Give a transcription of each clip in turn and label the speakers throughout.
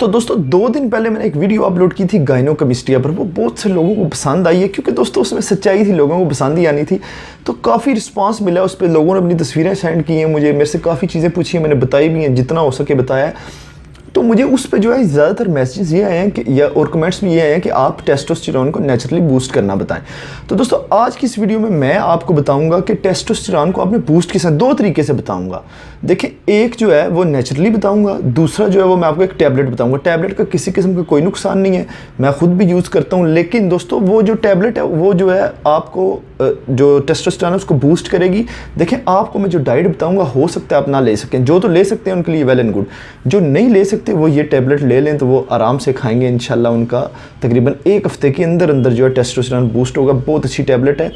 Speaker 1: तो दोस्तों 2 दिन पहले मैंने एक वीडियो अपलोड की थी गाइनोकमिस्टिया पर। वो बहुत से लोगों को पसंद आई है क्योंकि दोस्तों उसमें सच्चाई थी, लोगों को पसंद ही आनी थी। तो काफ़ी रिस्पांस मिला उस पर, लोगों ने अपनी तस्वीरें सेंड की हैं मुझे, मेरे से काफ़ी चीज़ें पूछी हैं, मैंने बताई भी हैं, जितना हो सके बताया है। तो मुझे उस पे जो है ज़्यादातर मैसेजेस ये आए हैं कि या और कमेंट्स भी ये आए हैं कि आप टेस्टोस्टेरोन को नेचुरली बूस्ट करना बताएं। तो दोस्तों आज की इस वीडियो में मैं आपको बताऊंगा कि टेस्टोस्टेरोन को आपने बूस्ट किस 2 तरीके से बताऊंगा। देखिए, एक जो है वो नेचुरली बताऊंगा, दूसरा जो है वो मैं आपको एक टैबलेट बताऊंगा। टैबलेट का किसी किस्म का कोई नुकसान नहीं है, मैं खुद भी यूज़ करता हूँ, लेकिन दोस्तों वो जो टैबलेट है वो जो है आपको जो टेस्टोस्टेरोन है उसको बूस्ट करेगी। देखिए, आपको मैं जो डाइट बताऊंगा हो सकता है आप ना ले सकें, जो तो ले सकते हैं उनके लिए वेल एंड गुड, जो नहीं ले सकते वो ये टैबलेट ले लें तो वो आराम से खाएंगे इंशाल्लाह। उनका तकरीबन 1 हफ्ते के अंदर अंदर जो है टेस्टोस्टेरोन बूस्ट होगा। बहुत अच्छी टैबलेट है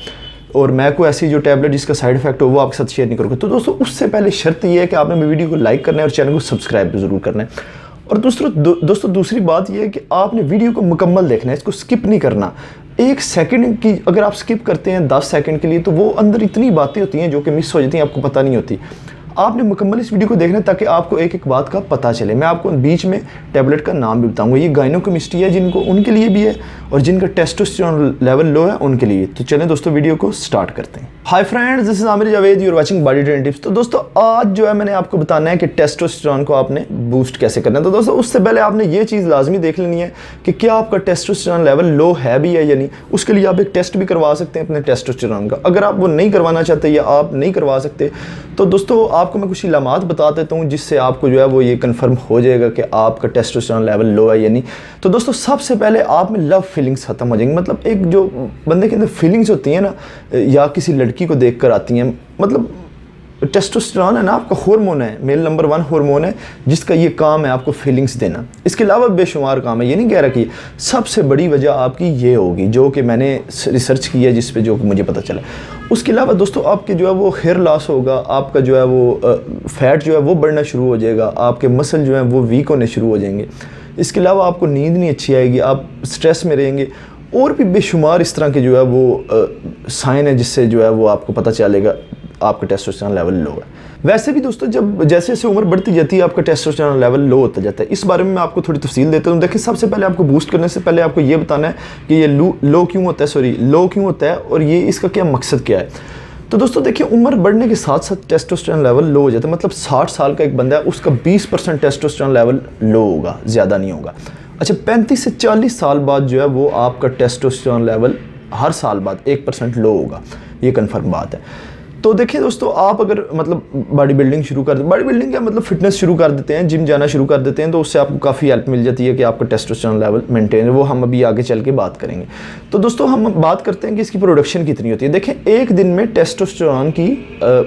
Speaker 1: और मैं कोई ऐसी जो टैबलेट जिसका साइड इफेक्ट हो वो आपके साथ शेयर नहीं करूँगा। तो दोस्तों उससे पहले शर्त ये है कि आपने मेरी वीडियो को लाइक करना है और चैनल को सब्सक्राइब भी ज़रूर करना है। और दोस्तों दूसरी बात यह है कि आपने वीडियो को मुकम्मल देखना है, इसको स्किप नहीं करना। 1 सेकंड की अगर आप स्किप करते हैं 10 सेकंड के लिए तो वो अंदर इतनी बातें होती हैं जो कि मिस हो जाती हैं, आपको पता नहीं होती। आपने मुकम्मल इस वीडियो को देखना है ताकि आपको एक एक बात का पता चले। मैं आपको बीच में टैबलेट का नाम भी बताऊंगा। ये गाइनोकमिस्टिया जिनको उनके लिए भी है और जिनका टेस्टोस्टेरोन लेवल लो है उनके लिए। तो चलें दोस्तों वीडियो को स्टार्ट करते हैं। Hi friends, this is Aamir Javed, you are watching body training tips. तो दोस्तों आज जो है मैंने आपको बताना है कि टेस्टोस्टेरोन को आपने बूस्ट कैसे करना है। तो दोस्तों उससे पहले आपने ये चीज़ लाजमी देख लेनी है कि क्या आपका टेस्टोस्टेरोन लेवल लो है भी है या नहीं। उसके लिए आप एक टेस्ट भी करवा सकते हैं अपने टेस्टोस्टेरोन का। अगर आप वो नहीं करवाना चाहते या आप नहीं करवा सकते तो दोस्तों आपको मैं कुछ इलामात बता देता हूँ जिससे आपको जो है वो ये कंफर्म हो जाएगा कि आपका टेस्टोस्टेरोन लेवल लो है या नहीं। तो दोस्तों सबसे पहले आप में लव फीलिंग्स खत्म हो जाएंगी। मतलब एक जो बंदे के अंदर फीलिंग्स होती हैं ना, या किसी लड़की को देखकर आती हैं, मतलब टेस्टोस्टेरोन है ना आपका हार्मोन है, मेल नंबर 1 हार्मोन है जिसका ये काम है आपको फीलिंग्स देना। इसके अलावा बेशुमार काम है, ये नहीं कह रहा कि सबसे बड़ी वजह आपकी ये होगी जो कि मैंने रिसर्च की है जिस पे जो कि मुझे पता चला। उसके अलावा दोस्तों आपके जो है वो हेयर लॉस होगा, आपका जो है वो फैट जो है वो बढ़ना शुरू हो जाएगा, आपके मसल जो है वो वीक होने शुरू हो जाएंगे। इसके अलावा आपको नींद नहीं अच्छी आएगी, आप स्ट्रेस में रहेंगे और भी बेशुमार इस तरह के जो है वो साइन है जिससे जो है वो आपको पता चलेगा आपका टेस्टोस्टेरोन लेवल लो है। वैसे भी दोस्तों जब जैसे जैसे उम्र बढ़ती जाती है आपका टेस्टोस्टेरोन लेवल लो होता जाता है। इस बारे में मैं आपको थोड़ी तफसील देता हूँ। देखिए, सबसे पहले आपको बूस्ट करने से पहले आपको ये बताना है कि ये लो क्यों होता है और ये इसका क्या मकसद क्या है। तो दोस्तों देखिए, उम्र बढ़ने के साथ साथ टेस्टोस्टेरोन लेवल लो हो जाता है। मतलब 60 साल का एक बंदा है उसका 20% टेस्टोस्टेरोन लेवल लो होगा, ज़्यादा नहीं होगा। अच्छा, 35 से 40 साल बाद जो है वो आपका टेस्टोस्टेरोन लेवल हर साल बाद 1% लो होगा, ये कन्फर्म बात है। तो देखिए दोस्तों, आप अगर मतलब बॉडी बिल्डिंग शुरू कर दें, बॉडी बिल्डिंग क्या मतलब फिटनेस शुरू कर देते हैं, जिम जाना शुरू कर देते हैं, तो उससे आपको काफ़ी हेल्प मिल जाती है कि आपका टेस्टोस्टेरोन लेवल मेंटेन है। वो हम अभी आगे चल के बात करेंगे। तो दोस्तों हम बात करते हैं कि इसकी प्रोडक्शन कितनी होती है। देखिए, एक दिन में टेस्टोस्टेरोन की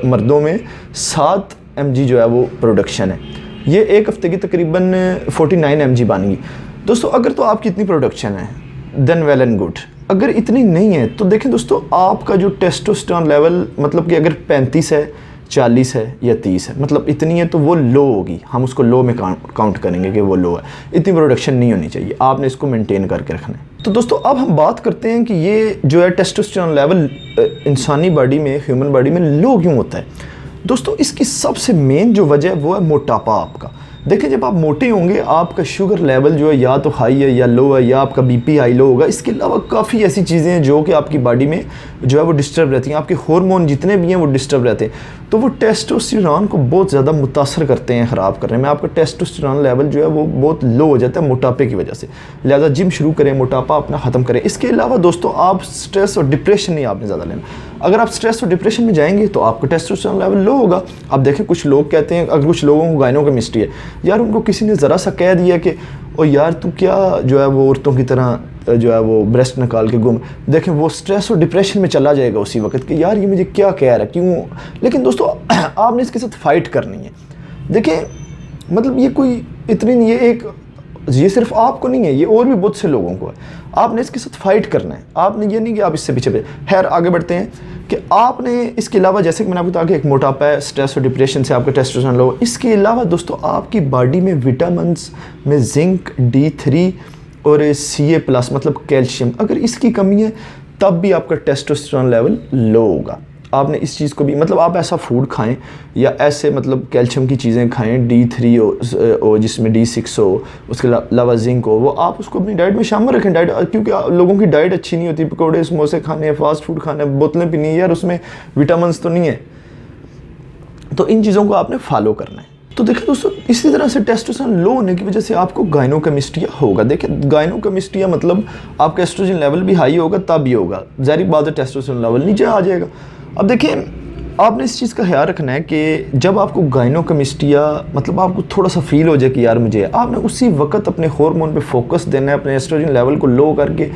Speaker 1: मर्दों में 7 mg जो है वो प्रोडक्शन है। ये 1 हफ्ते की तकरीबन 49 mg बन गई। दोस्तों अगर तो आपकी इतनी प्रोडक्शन है देन वेल एंड गुड। अगर इतनी नहीं है तो देखें दोस्तों, आपका जो टेस्टोस्टेरोन लेवल मतलब कि अगर 35 है, 40 है या 30 है, मतलब इतनी है तो वो लो होगी। हम उसको लो में काउंट करेंगे कि वो लो है। इतनी प्रोडक्शन नहीं होनी चाहिए, आपने इसको मेंटेन करके रखना है। तो दोस्तों अब हम बात करते हैं कि ये जो है टेस्टोस्टेरोन लेवल इंसानी बॉडी में, ह्यूमन बॉडी में लो क्यों होता है। दोस्तों इसकी सबसे मेन जो वजह है वो है मोटापा आपका। देखिए, जब आप मोटे होंगे आपका शुगर लेवल जो है या तो हाई है या लो है, या आपका बीपी हाई लो होगा। इसके अलावा काफ़ी ऐसी चीज़ें हैं जो कि आपकी बॉडी में जो है वो डिस्टर्ब रहती हैं। आपके हार्मोन जितने भी हैं वो डिस्टर्ब रहते हैं, तो वो टेस्टोस्टेरोन को बहुत ज़्यादा मुतासर करते हैं, ख़राब कर रहे हैं। आपका टेस्टोस्टेरोन लेवल जो है वो बहुत लो हो जाता है मोटापे की वजह से। लिहाजा जिम शुरू करें, मोटापा अपना ख़त्म करें। इसके अलावा दोस्तों आप स्ट्रेस और डिप्रेशन नहीं आपने ज़्यादा लेना। अगर आप स्ट्रेस और डिप्रेशन में जाएंगे तो आपका टेस्टोस्टेरोन लेवल लो होगा। अब देखें, कुछ लोग कहते हैं, अगर कुछ लोगों को गाइनोकमिस्ट्री है यार, उनको किसी ने ज़रा सा कह दिया कि ओ यार तू क्या जो है वो औरतों की तरह जो है वो ब्रेस्ट निकाल के घूम, देखें वो स्ट्रेस और डिप्रेशन में चला जाएगा उसी वक्त कि यार ये मुझे क्या कह रहा है, क्यों। लेकिन दोस्तों आपने इसके साथ फाइट करनी है। देखिए मतलब ये कोई इतनी नहीं है, एक ये सिर्फ आपको नहीं है, ये और भी बहुत से लोगों को है। आपने इसके साथ फाइट करना है। आपने ये नहीं कि आप इससे पीछे खैर आगे बढ़ते हैं कि आपने इसके अलावा, जैसे कि मैंने आपको कहा कि एक मोटापा है, स्ट्रेस और डिप्रेशन से आपका टेस्टोस्टेरोन लो। इसके अलावा दोस्तों आपकी बॉडी में विटामिन्स में जिंक, D3 और Ca+ मतलब कैल्शियम, अगर इसकी कमी है तब भी आपका टेस्टोस्टेरोन लेवल लो होगा। आपने इस चीज़ को भी मतलब आप ऐसा फूड खाएं या ऐसे मतलब कैल्शियम की चीज़ें खाएं, D3 हो जिसमें D6 हो, उसके अलावा जिंक हो, वो आप उसको अपनी डाइट में शामिल रखें। डाइट क्योंकि लोगों की डाइट अच्छी नहीं होती, पकौड़े समोसे खाने, फास्ट फूड खाने, बोतलें पीनी है, यार उसमें विटामिन तो नहीं है। तो इन चीज़ों को आपने फॉलो करना है। तो देखिए दोस्तों, इसी तरह से टेस्टोस्टेरोन लो होने की वजह से आपको गायनोकमिस्टिया होगा। देखिए गायनोकमिस्टिया मतलब आपका एस्ट्रोजन लेवल भी हाई होगा, तब भी होगा, ज़ाहिर बात है टेस्टोस्टेरोन लेवल नीचे आ जाएगा। अब देखिए आपने इस चीज़ का ख्याल रखना है कि जब आपको गायनोकमिस्टिया मतलब आपको थोड़ा सा फील हो जाए कि यार मुझे, आपने उसी वक्त अपने हार्मोन पे फोकस देना है, अपने एस्ट्रोजन लेवल को लो करके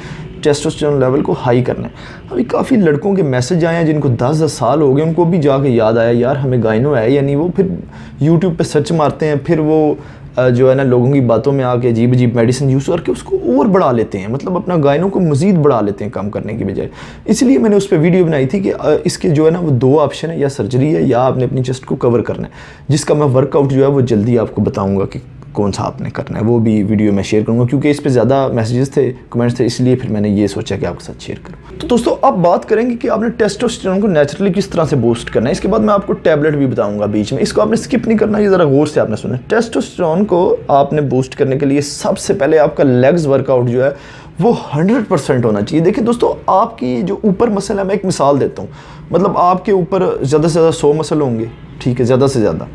Speaker 1: टेस्टोस्टेरोन लेवल को हाई करना है। अभी काफ़ी लड़कों के मैसेज आए हैं जिनको 10-10 साल हो गए, उनको भी जाके याद आया यार हमें गायनो है या नहीं। वो फिर यूट्यूब पे सर्च मारते हैं, फिर वो जो है ना लोगों की बातों में आके अजीब अजीब मेडिसिन यूज़ करके उसको और बढ़ा लेते हैं, मतलब अपना गायनों को मज़ीद बढ़ा लेते हैं कम करने की बजाय। इसलिए मैंने उस पर वीडियो बनाई थी कि इसके जो है ना वो 2 ऑप्शन है, या सर्जरी है या आपने अपनी चेस्ट को कवर करना है, जिसका मैं वर्कआउट जो है वो जल्दी आपको बताऊँगा कि कौन सा आपने करना है। वो भी वीडियो मैं शेयर करूँगा क्योंकि इस पे ज़्यादा मैसेजेस थे, कमेंट्स थे, इसलिए फिर मैंने ये सोचा कि आपके साथ शेयर करूँ। तो दोस्तों अब बात करेंगे कि आपने टेस्टोस्टेरोन को नेचुरली किस तरह से बूस्ट करना है। इसके बाद मैं आपको टैबलेट भी बताऊँगा बीच में, इसको आपने स्किप नहीं करना, ये ज़रा गौर से आपने सुना। टेस्टोस्टेरोन को आपने बूस्ट करने के लिए सबसे पहले आपका लेग्स वर्कआउट जो है वो 100% होना चाहिए। देखिए दोस्तों, आपकी जो ऊपर मसल है, मैं एक मिसाल देता हूँ, मतलब आपके ऊपर ज़्यादा से ज़्यादा 100 मसल होंगे, ठीक है, ज़्यादा से ज़्यादा।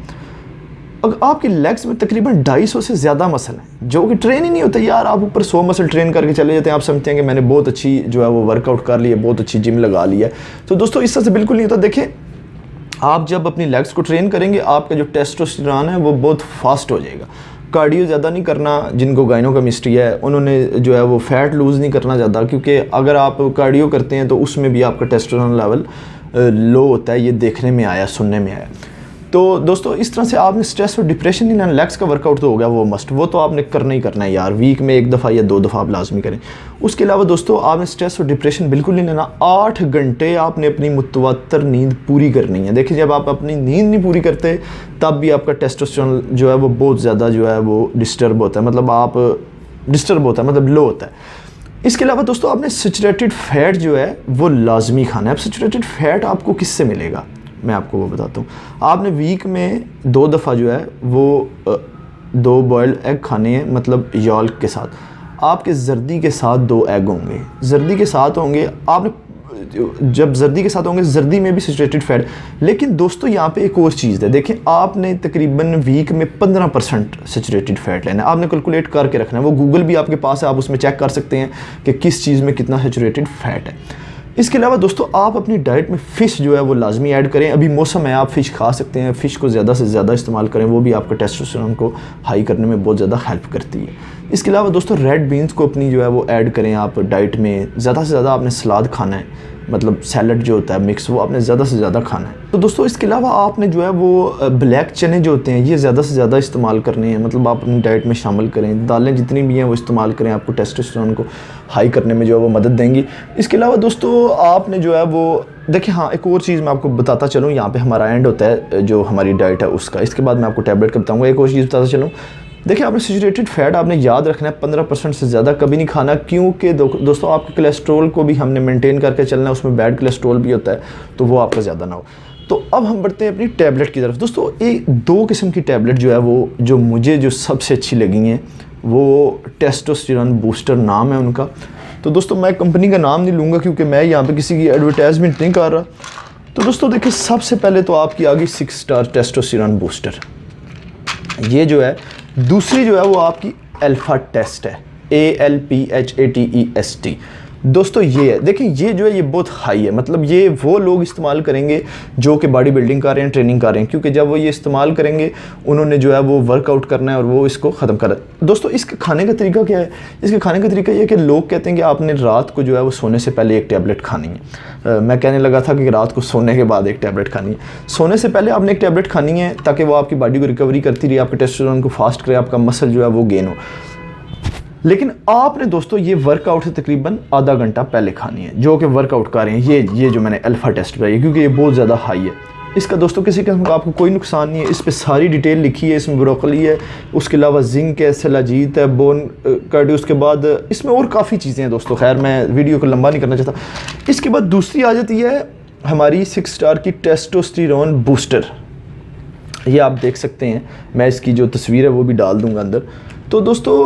Speaker 1: अगर आपके लेग्स में तकरीबन 250 से ज़्यादा मसल हैं जो कि ट्रेन ही नहीं होता। यार आप ऊपर 100 मसल ट्रेन करके चले जाते हैं, आप समझते हैं कि मैंने बहुत अच्छी जो है वो वर्कआउट कर लिया, बहुत अच्छी जिम लगा ली है। तो दोस्तों इस तरह से बिल्कुल नहीं होता। देखिए आप जब अपनी लेग्स को ट्रेन करेंगे, आपका जो टेस्टोस्टेरोन है वो बहुत फास्ट हो जाएगा। कार्डियो ज़्यादा नहीं करना, जिनको गायनोकमिस्टिया है उन्होंने जो है वो फैट लूज़ नहीं करना ज़्यादा, क्योंकि अगर आप कार्डियो करते हैं तो उसमें भी आपका टेस्टोस्टेरोन लेवल लो होता है, ये देखने में आया, सुनने में आया। तो दोस्तों इस तरह से आपने स्ट्रेस और डिप्रेशन नहीं लेना। लेग्स का वर्कआउट तो हो गया, वो मस्ट, वो तो आपने करना ही करना है यार, वीक में 1 दफ़ा या 2 दफ़ा आप लाजमी करें। उसके अलावा दोस्तों आपने स्ट्रेस और डिप्रेशन बिल्कुल नहीं लेना। 8 घंटे आपने अपनी मुतवातर नींद पूरी करनी है। देखिए जब आप अपनी नींद नहीं पूरी करते तब भी आपका टेस्टोस्टेरोन जो है वो बहुत ज़्यादा जो है वो डिस्टर्ब होता है, मतलब आप डिस्टर्ब होता है, मतलब लो होता है। इसके अलावा दोस्तों आपने सैचुरेटेड फैट जो है वो लाजमी खाना है। अब सैचुरेटेड फैट आपको किससे मिलेगा, मैं आपको वो बताता हूँ। आपने वीक में 2 दफ़ा जो है वो 2 बॉयल्ड एग खाने हैं, मतलब यॉल्क के साथ। आपके जर्दी के साथ 2 एग होंगे, जर्दी के साथ होंगे। आपने जब जर्दी के साथ होंगे, जर्दी में भी सैचुरेटेड फैट। लेकिन दोस्तों यहाँ पे एक और चीज़ है, देखें आपने तकरीबन वीक में 15% सैचुरेटेड फैट लेना है। आपने कैलकुलेट करके रखना है, वो गूगल भी आपके पास है, आप उसमें चेक कर सकते हैं कि किस चीज़ में कितना सैचुरेटेड फैट है। इसके अलावा दोस्तों आप अपनी डाइट में फ़िश जो है वो लाजमी ऐड करें। अभी मौसम है, आप फ़िश खा सकते हैं, फ़िश को ज़्यादा से ज़्यादा इस्तेमाल करें, वो भी आपका टेस्टोस्टेरोन को हाई करने में बहुत ज़्यादा हेल्प करती है। इसके अलावा दोस्तों रेड बीन्स को अपनी जो है वो ऐड करें आप डाइट में। ज़्यादा से ज़्यादा आपने सलाद खाना है, मतलब सैलड जो होता है मिक्स, वो आपने ज़्यादा से ज़्यादा खाना है। तो दोस्तों इसके अलावा आपने जो है वो ब्लैक चने जो होते हैं ये ज़्यादा से ज़्यादा इस्तेमाल करने हैं, मतलब आप अपनी डाइट में शामिल करें। दालें जितनी भी हैं वो इस्तेमाल करें, आपको टेस्टोस्टेरोन को हाई करने में जो है वो मदद देंगी। इसके अलावा दोस्तों आपने जो है वो देखिए, हाँ एक और चीज़ मैं आपको बताता चलूँ, यहाँ पे हमारा एंड होता है जो हमारी डाइट है उसका। इसके बाद मैं आपको टैबलेट का बताऊँगा। एक और चीज़ बताता चलूँ, देखिए आपने सैचुरेटेड फैट आपने याद रखना है 15% से ज़्यादा कभी नहीं खाना, क्योंकि दोस्तों आपके कोलेस्ट्रॉल को भी हमने मेंटेन करके चलना है, उसमें बैड कोलेस्ट्रॉल भी होता है, तो वो आपका ज़्यादा ना हो। तो अब हम बढ़ते हैं अपनी टैबलेट की तरफ। दोस्तों एक 2 किस्म की टैबलेट जो है वो जो मुझे जो सबसे अच्छी लगी हैं वो टेस्टोस्टेरोन बूस्टर नाम है उनका। तो दोस्तों मैं कंपनी का नाम नहीं लूँगा क्योंकि मैं यहाँ पर किसी की एडवर्टाइजमेंट नहीं कर रहा। तो दोस्तोों देखिए सबसे पहले तो आपकी आ गई 6 स्टार टेस्टोस्टेरोन बूस्टर, ये जो है। दूसरी जो है वो आपकी अल्फा टेस्ट है, ALPHATEST। दोस्तों ये है, देखिए ये जो है ये बहुत हाई है, मतलब ये वो लोग इस्तेमाल करेंगे जो कि बॉडी बिल्डिंग कर रहे हैं, ट्रेनिंग कर रहे हैं, क्योंकि जब वो ये इस्तेमाल करेंगे उन्होंने जो है वो वर्कआउट करना है और वो इसको ख़त्म कर रहा है। दोस्तों इसके खाने का तरीका क्या है? इसके खाने का तरीका ये है कि लोग कहते हैं कि आपने रात को जो है वो सोने से पहले 1 टैबलेट खानी है। मैं कहने लगा था कि रात को सोने के बाद 1 टैबलेट खानी है। सोने से पहले आपने 1 टैबलेट खानी है ताकि वो आपकी बॉडी को रिकवरी करती रहे, आपके टेस्टोस्टेरोन को फास्ट करे, आपका मसल जो है वो गेन हो। लेकिन आपने दोस्तों ये वर्कआउट से तकरीबन आधा घंटा पहले खानी है, जो कि वर्कआउट कर रहे हैं। ये जो मैंने अल्फा टेस्ट बताई, क्योंकि ये बहुत ज़्यादा हाई है। इसका दोस्तों किसी किस्म का आपको कोई नुकसान नहीं है, इस पर सारी डिटेल लिखी है, इसमें ब्रोकली है, उसके अलावा जिंक है, सलाजीत है, बोन कार्डियो, उसके बाद इसमें और काफ़ी चीज़ें हैं दोस्तों। खैर मैं वीडियो को लंबा नहीं करना चाहता। इसके बाद दूसरी आ जाती है हमारी 6 स्टार की टेस्टोस्टेरोन बूस्टर, ये आप देख सकते हैं, मैं इसकी जो तस्वीर है वो भी डाल दूंगा अंदर। तो दोस्तों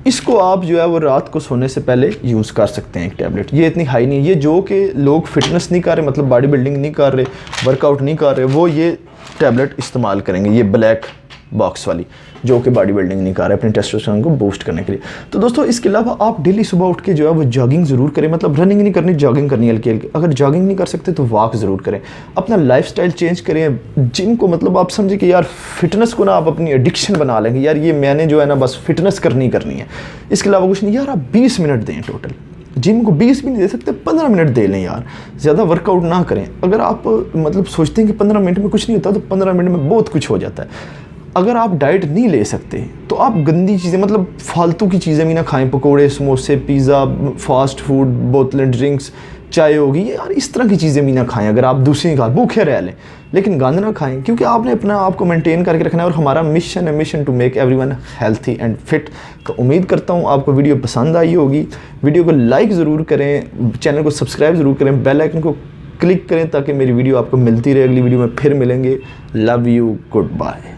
Speaker 1: इसको आप जो है वो रात को सोने से पहले यूज़ कर सकते हैं एक टैबलेट। ये इतनी हाई नहीं है, ये जो कि लोग फिटनेस नहीं कर रहे, मतलब बॉडी बिल्डिंग नहीं कर रहे, वर्कआउट नहीं कर रहे, वो ये टैबलेट इस्तेमाल करेंगे, ये ब्लैक बॉक्स वाली, जो कि बॉडी बिल्डिंग नहीं कर रहे, अपने टेस्टोस्टेरोन को बूस्ट करने के लिए। तो दोस्तों इसके अलावा आप डेली सुबह उठ के जो है वो जॉगिंग ज़रूर करें, मतलब रनिंग नहीं करनी, जॉगिंग करनी हल्की हल्की। अगर जॉगिंग नहीं कर सकते तो वॉक ज़रूर करें, अपना लाइफस्टाइल चेंज करें। जिम को मतलब आप समझे कि यार फिटनेस को ना आप अपनी एडिक्शन बना लेंगे, यार ये मैंने जो है ना बस फिटनेस करनी है, इसके अलावा कुछ नहीं। यार आप 20 मिनट दें टोटल, जिम को 20 भी नहीं दे सकते, 15 मिनट दे लें यार, ज़्यादा वर्कआउट ना करें। अगर आप मतलब सोचते हैं कि 15 मिनट में कुछ नहीं होता, तो 15 मिनट में बहुत कुछ हो जाता है। अगर आप डाइट नहीं ले सकते तो आप गंदी चीज़ें, मतलब फालतू की चीज़ें भी ना खाएं, पकोड़े, समोसे, पिज़्ज़ा, फास्ट फूड, बोतलें, ड्रिंक्स, चाय होगी, यार इस तरह की चीज़ें भी ना खाएं। अगर आप दूसरी खा भूखे रह लें, लेकिन गंद ना खाएं, क्योंकि आपने अपना आप को मेंटेन करके रखना है और हमारा mission to make everyone healthy and fit. तो उम्मीद करता हूँ आपको वीडियो पसंद आई होगी। वीडियो को लाइक ज़रूर करें, चैनल को सब्सक्राइब ज़रूर करें, बेल आइकन को क्लिक करें ताकि मेरी वीडियो आपको मिलती रहे। अगली वीडियो में फिर मिलेंगे। Love you, good bye.